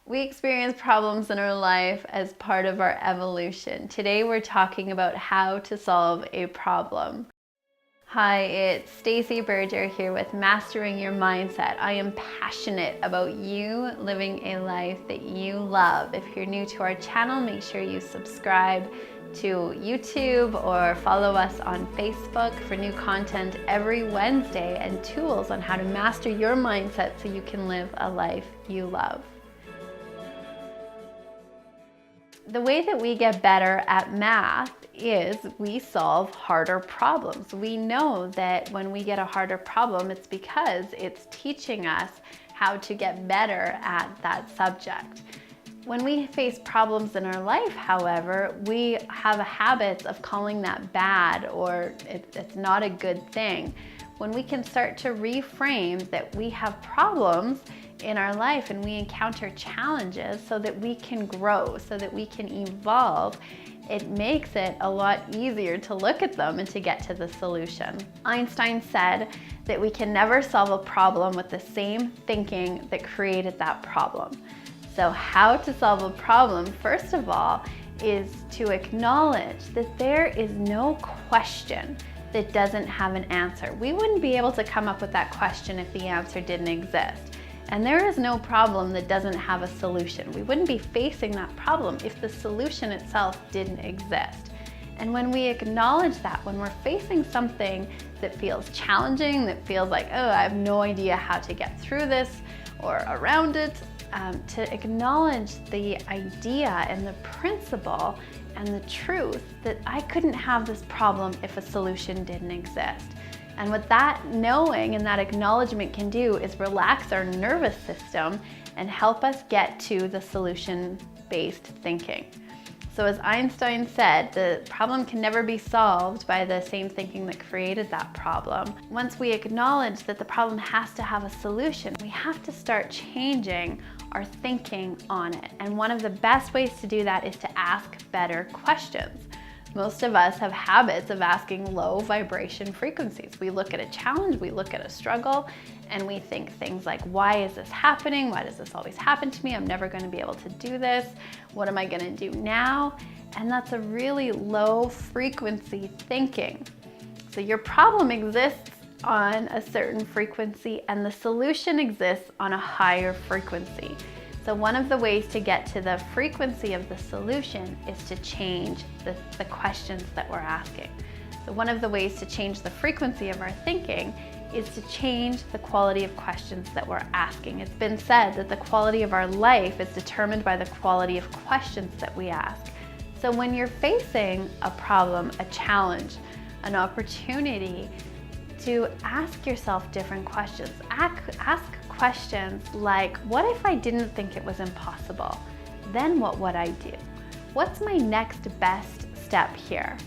We experience problems in our life as part of our evolution. Today we're talking about how to solve a problem. Hi, it's Stacey Berger here with Mastering Your Mindset. I am passionate about you living a life that you love. If you're new to our channel, make sure you subscribe to YouTube or follow us on Facebook for new content every Wednesday and tools on how to master your mindset so you can live a life you love. The way that we get better at math is we solve harder problems. We know that when we get a harder problem, it's because it's teaching us how to get better at that subject. When we face problems in our life, however, we have a habit of calling that bad or it's not a good thing. When we can start to reframe that we have problems in our life and we encounter challenges so that we can grow, so that we can evolve, it makes it a lot easier to look at them and to get to the solution. Einstein said that we can never solve a problem with the same thinking that created that problem. So how to solve a problem, first of all, is to acknowledge that there is no question that doesn't have an answer. We wouldn't be able to come up with that question if the answer didn't exist. And there is no problem that doesn't have a solution. We wouldn't be facing that problem if the solution itself didn't exist. And when we acknowledge that, when we're facing something that feels challenging, that feels like, oh, I have no idea how to get through this or around it, to acknowledge the idea and the principle and the truth that I couldn't have this problem if a solution didn't exist. And what that knowing and that acknowledgement can do is relax our nervous system and help us get to the solution-based thinking. So as Einstein said, the problem can never be solved by the same thinking that created that problem. Once we acknowledge that the problem has to have a solution, we have to start changing our thinking on it. And one of the best ways to do that is to ask better questions. Most of us have habits of asking low vibration frequencies. We look at a challenge, we look at a struggle, and we think things like, why is this happening? Why does this always happen to me? I'm never going to be able to do this. What am I going to do now? And that's a really low frequency thinking. So your problem exists on a certain frequency and the solution exists on a higher frequency. So one of the ways to get to the frequency of the solution is to change the questions that we're asking. So one of the ways to change the frequency of our thinking is to change the quality of questions that we're asking. It's been said that the quality of our life is determined by the quality of questions that we ask. So when you're facing a problem, a challenge, an opportunity, to ask yourself different questions. Ask questions like, what if I didn't think it was impossible? Then what would I do? What's my next best step here?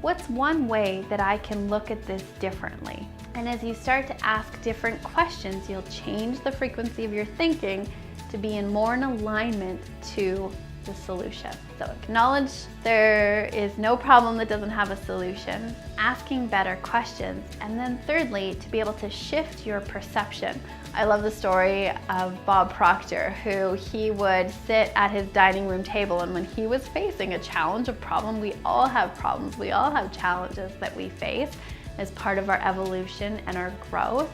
What's one way that I can look at this differently? And as you start to ask different questions, you'll change the frequency of your thinking to be more in alignment to the solution. So acknowledge there is no problem that doesn't have a solution, asking better questions, and then thirdly, to be able to shift your perception. I love the story of Bob Proctor, who he would sit at his dining room table, and when he was facing a challenge, a problem, we all have problems, we all have challenges that we face as part of our evolution and our growth.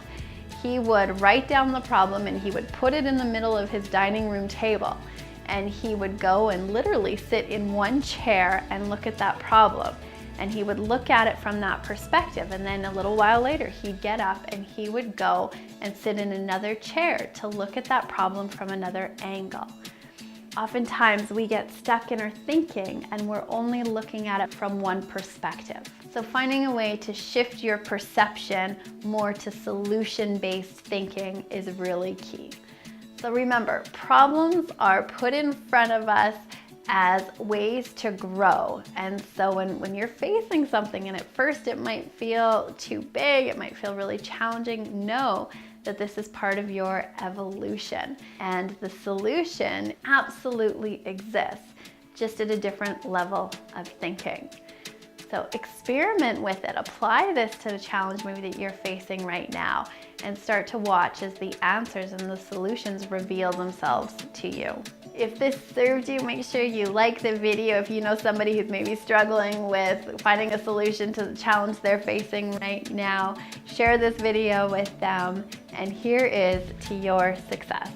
He would write down the problem and he would put it in the middle of his dining room table. And he would go and literally sit in one chair and look at that problem. And he would look at it from that perspective. And then a little while later, he'd get up and he would go and sit in another chair to look at that problem from another angle. Oftentimes we get stuck in our thinking and we're only looking at it from one perspective. So finding a way to shift your perception more to solution-based thinking is really key. So remember, problems are put in front of us as ways to grow. And so when you're facing something and at first it might feel too big, it might feel really challenging, know that this is part of your evolution. And the solution absolutely exists, just at a different level of thinking. So experiment with it. Apply this to the challenge maybe that you're facing right now and start to watch as the answers and the solutions reveal themselves to you. If this served you, make sure you like the video. If you know somebody who's maybe struggling with finding a solution to the challenge they're facing right now, share this video with them. And here is to your success.